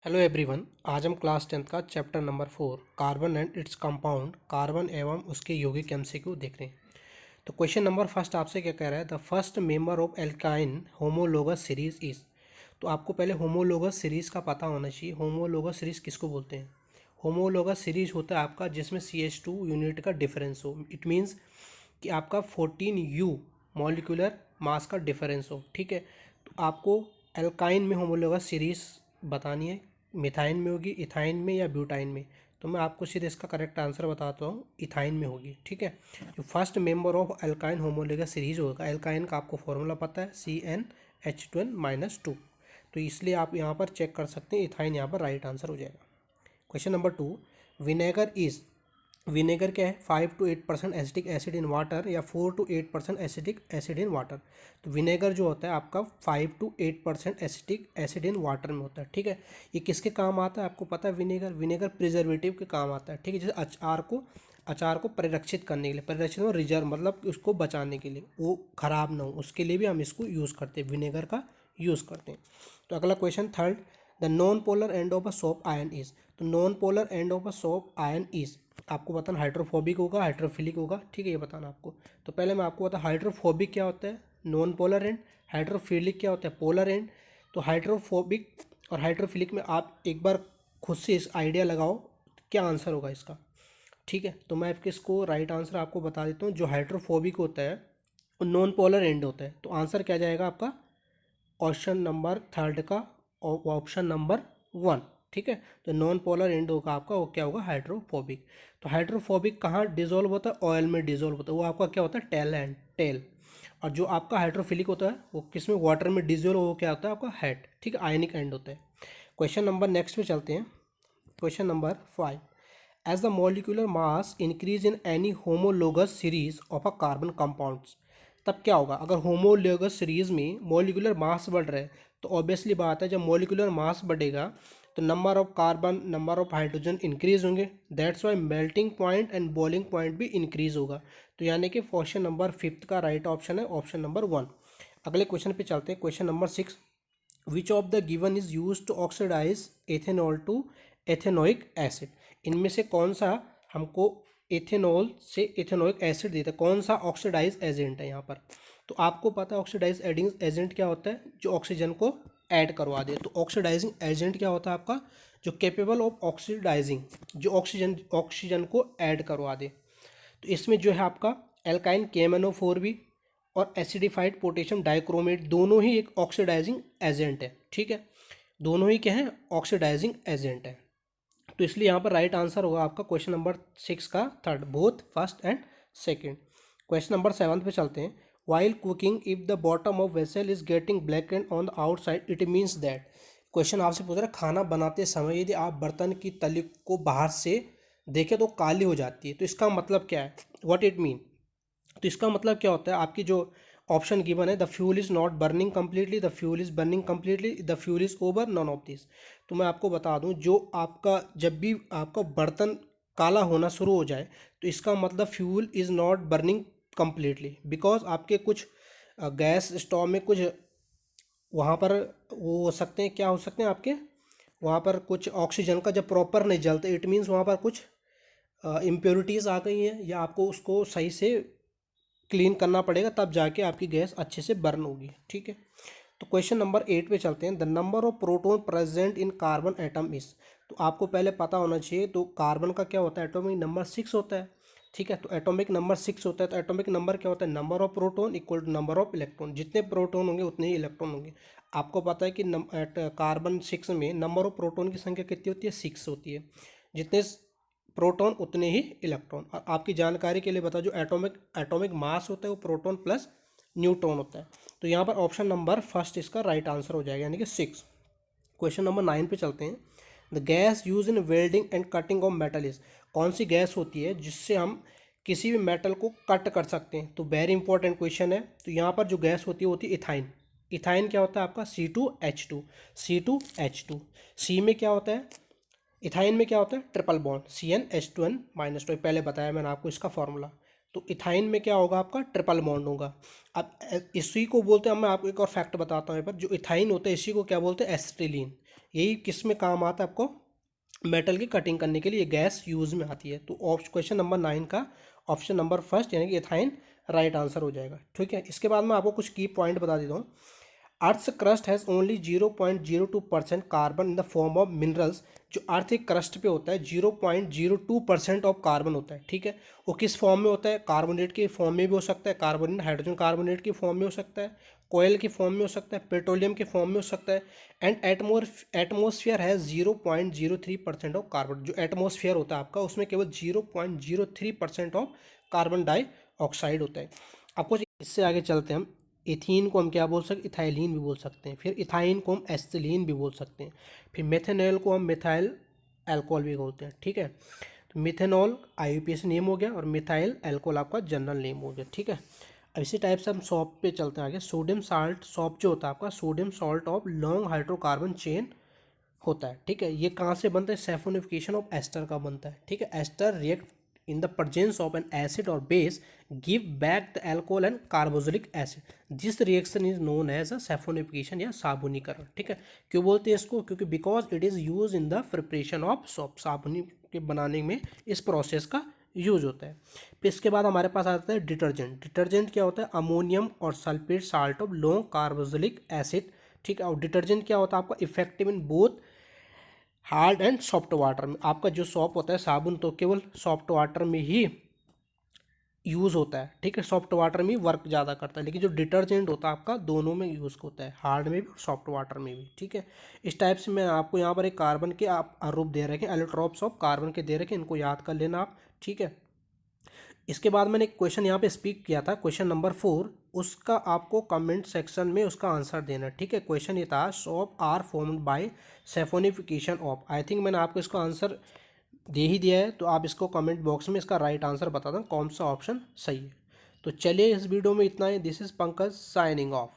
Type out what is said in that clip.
Hello everyone. आज हम class 10th का chapter number 4 carbon and its compound carbon एवं उसके यौगिक एमसीक्यू देख रहे हैं। तो क्वेश्चन नंबर फर्स्ट आपसे क्या कह रहा है, the first member of alkyne homologous series is. तो आपको पहले होमोलोगस सीरीज का पता होना चाहिए। होमोलोगस सीरीज किसको बोलते हैं? होमोलोगस सीरीज होता है आपका जिसमें CH2 यूनिट का डिफरेंस हो। इट मीन्स कि आपका 14U मॉलिक्यूलर मास का डिफरेंस हो। ठीक है, तो आपको एल्काइन में होमोलोगस सीरीज बतानी है। मिथाइन में होगी, इथाइन में या ब्यूटाइन में। तो मैं आपको सीधे इसका करेक्ट आंसर बताता हूँ, इथाइन में होगी। ठीक है, जो first member of alkyne homologous series होगा, एल्काइन का आपको फॉर्मूला पता है CnH2n-2। तो इसलिए आप यहाँ पर चेक कर सकते हैं, इथाइन यहाँ पर राइट आंसर हो जाएगा। Question number 2, vinegar is. Vinegar क्या है? 5 to 8% acetic acid in water या 4 to 8% acetic acid in water. तो विनेगर जो होता है आपका 5 to 8% acetic acid in water में होता है। ठीक है, ये किसके काम आता है आपको पता है? विनेगर विनेगर प्रिजर्वेटिव के काम आता है। ठीक है, जैसे अचार को परिरक्षित करने के लिए, परिरक्षित और रिजर्व मतलब उसको बचाने के लिए, वो खराब ना हो उसके लिए भी हम इसको यूज़ करते हैं, विनेगर का यूज़ करते हैं। तो अगला question third, the non polar end of a soap ion is. तो non polar end of a soap ion is, आपको बताना हाइड्रोफोबिक होगा, हाइड्रोफिलिक होगा। ठीक है, ये बताना आपको। तो पहले मैं आपको बता, हाइड्रोफोबिक क्या होता है? Non polar and. हाइड्रोफिलिक क्या होता है? Polar and. तो हाइड्रोफोबिक और हाइड्रोफिलिक में आप एक बार खुद से इस आइडिया लगाओ क्या आंसर होगा इसका। ठीक है, तो मैं आपके इसको राइट आंसर आपको बता देता हूँ। जो हाइड्रोफोबिक होता है वो नॉन पोलर एंड होता है। तो आंसर क्या जाएगा आपका? ऑप्शन नंबर थर्ड का ऑप्शन नंबर 1। ठीक है, तो नॉन पोलर एंड होगा आपका, वो क्या होगा? हाइड्रोफोबिक। तो हाइड्रोफोबिक कहाँ डिजोल्व होता है? ऑयल में डिजोल्व होता है, वो आपका क्या होता है? Tail and tail. और जो आपका हाइड्रोफिलिक होता है वो किस में? वाटर में डिजोल्व, वो क्या होता है आपका? हेड। ठीक है, आयनिक एंड होता है। क्वेश्चन नंबर नेक्स्ट पे चलते हैं। Question number 5, as the molecular mass increase in any homologous series of a carbon compounds. तब क्या होगा अगर होमोलोगस सीरीज में मॉलिक्यूलर मास बढ़ रहा है? तो ऑब्वियसली बात है, जब मॉलिक्यूलर मास बढ़ेगा तो number of carbon, number of hydrogen increase होंगे। That's why melting point and boiling point भी इंक्रीज होगा। तो यानी कि क्वेश्चन नंबर 5 का राइट ऑप्शन है ऑप्शन नंबर 1। अगले क्वेश्चन पे चलते हैं। Question number 6, which of the given is use to oxidise ethanol to ethanoic acid. इनमें से कौन सा हमको एथेनॉल से एथेनोइक एसिड देता है? कौन सा ऑक्सीडाइज एजेंट है यहाँ पर? तो आपको पता है ऑक्सीडाइज एजेंट क्या होता है? जो ऑक्सीजन को ऐड करवा दे। तो ऑक्सीडाइजिंग एजेंट क्या होता है आपका? जो कैपेबल ऑफ ऑक्सीडाइजिंग, जो ऑक्सीजन को ऐड करवा दे। तो इसमें जो है आपका एल्काइन KMnO4 भी और एसिडिफाइड पोटेशियम डाइक्रोमेट दोनों ही एक ऑक्सीडाइजिंग एजेंट है। ठीक है, दोनों ही क्या है? ऑक्सीडाइजिंग एजेंट है। तो इसलिए यहाँ पर राइट आंसर होगा आपका क्वेश्चन नंबर 6 का third, both first and second. Question number 7 पे चलते हैं। While cooking if the bottom of vessel is getting black and on the outside it means that. Question आपसे पूछ रहा है, खाना बनाते समय यदि आप बर्तन की तली को बाहर से देखें तो काली हो जाती है, तो इसका मतलब क्या है? What it mean? तो इसका मतलब क्या होता है? आपकी जो ऑप्शन गिवन है, the fuel is not burning completely, the fuel is burning completely, the fuel is over, none of this. तो मैं आपको बता दूं, जो आपका जब भी आपका बर्तन काला होना शुरू हो जाए तो इसका मतलब fuel is not burning completely, because आपके कुछ गैस स्टोव में कुछ वहाँ पर वो हो सकते हैं, क्या हो सकते हैं आपके वहाँ पर कुछ ऑक्सीजन का जब प्रॉपर नहीं जलते, इट मीन्स वहाँ पर कुछ इम्प्योरिटीज़ आ गई हैं, या आपको उसको सही से क्लीन करना पड़ेगा, तब जाके आपकी गैस अच्छे से बर्न होगी। ठीक है, तो क्वेश्चन नंबर 8 पे चलते हैं। The number of proton present in carbon atom is. तो आपको पहले पता होना चाहिए, तो कार्बन का क्या होता है? एटॉमिक नंबर 6 होता है। ठीक है, तो एटॉमिक नंबर 6 होता है, तो एटॉमिक नंबर क्या होता है? Number of proton equal to number of electron. जितने प्रोटोन होंगे उतने ही इलेक्ट्रॉन होंगे। आपको पता है कि कार्बन 6 में नंबर ऑफ प्रोटोन की संख्या कितनी होती है? 6 होती है। जितने प्रोटॉन उतने ही इलेक्ट्रॉन। और आपकी जानकारी के लिए बता, जो एटॉमिक एटॉमिक मास होता है वो प्रोटॉन प्लस न्यूट्रॉन होता है। तो यहाँ पर ऑप्शन नंबर फर्स्ट इसका राइट आंसर हो जाएगा, यानी कि 6। क्वेश्चन नंबर 9 पे चलते हैं। The gas use in welding and cutting of metal is. कौन सी गैस होती है जिससे हम किसी भी मेटल को कट कर सकते हैं? तो वेरी इंपॉर्टेंट क्वेश्चन है। तो यहाँ पर जो गैस होती है वो होती है इथाइन। इथाइन क्या होता है आपका? C2H2। C2H2। सी में क्या होता है? इथाइन में क्या होता है? Triple bond CnH2n-2। पहले बताया मैंने आपको इसका फॉर्मूला। तो इथाइन में क्या होगा आपका? ट्रिपल बॉन्ड होगा। अब इसी को बोलते हैं, मैं आपको एक और फैक्ट बताता हूँ यहाँ पर, जो इथाइन होता है इसी को क्या बोलते हैं? एसिटिलीन। यही किस में काम आता है आपको, मेटल की कटिंग करने के लिए ये गैस यूज़ में आती है। तो क्वेश्चन नंबर 9 का ऑप्शन नंबर फर्स्ट यानी कि इथाइन राइट आंसर हो जाएगा। ठीक है, इसके बाद मैं आपको कुछ की पॉइंट बता देता हूँ। Earth's crust has only 0.02% carbon in the form of minerals. जो अर्थ के क्रस्ट पे होता है 0.02% ऑफ कार्बन होता है। ठीक है, वो किस फॉर्म में होता है, कार्बोनेट के फॉर्म में भी हो सकता है, कार्बोनेट हाइड्रोजन कार्बोनेट की फॉर्म में हो सकता है, कोयल की फॉर्म में हो सकता है, पेट्रोलियम के फॉर्म में हो सकता है। And atmosphere has 0.03% of carbon. जो एटमोसफियर होता है आपका उसमें केवल 0.03% ऑफ कार्बन डाइऑक्साइड होता है। आपको इससे आगे चलते हैं हम। इथीन को हम क्या बोल सकते हैं, इथाइलिन भी बोल सकते हैं। फिर इथाइन को हम एसिटिलीन भी बोल सकते हैं। फिर मेथेनॉल को हम मिथाइल अल्कोहल भी बोलते हैं। ठीक है, तो मिथेनॉल IUPAC नेम हो गया और मिथाइल अल्कोहल आपका जनरल नेम हो गया। ठीक है, अब इसी टाइप से हम सॉल्ट पे चलते हैं आगे। सोडियम साल्ट सॉल्ट जो होता है आपका, sodium salt of long hydrocarbon chain होता है। ठीक है, ये कहाँ से बनता है, सैफोनिफिकेशन ऑफ एस्टर का बनता है। ठीक है, ester react in the presence of an acid और base give back the alcohol and carboxylic acid. This reaction is known as a saponification या साबुनीकरण। ठीक है, क्यों बोलते हैं इसको, क्योंकि because it is use in the preparation of soap, साबुनी के बनाने में इस प्रोसेस का यूज होता है। फिर इसके बाद हमारे पास आता है डिटर्जेंट। डिटर्जेंट क्या होता है, अमोनियम और sulphate salt of low carboxylic acid. ठीक है, और डिटर्जेंट क्या होता है आपका, effective in both hard and soft water में। आपका जो सॉप होता है साबुन तो केवल सॉफ्ट वाटर में ही यूज़ होता है। ठीक है, सॉफ्ट वाटर में वर्क ज़्यादा करता है, लेकिन जो डिटर्जेंट होता है आपका दोनों में यूज़ होता है, हार्ड में भी और सॉफ्ट वाटर में भी। ठीक है, इस टाइप से मैं आपको यहाँ पर एक कार्बन के आप रूप दे रखे हैं, एलोट्रॉप्स ऑफ कार्बन के दे रखे हैं, इनको याद कर लेना आप। ठीक है, इसके बाद मैंने एक क्वेश्चन यहाँ पे स्पीक किया था, क्वेश्चन नंबर 4, उसका आपको कमेंट सेक्शन में उसका आंसर देना। ठीक है, क्वेश्चन ये था, soap are formed by saponification of. I think मैंने आपको इसका आंसर दे ही दिया है, तो आप इसको कमेंट बॉक्स में इसका राइट आंसर बता दें कौन सा ऑप्शन सही है। तो चलिए इस वीडियो में इतना ही। This is Pankaj signing of.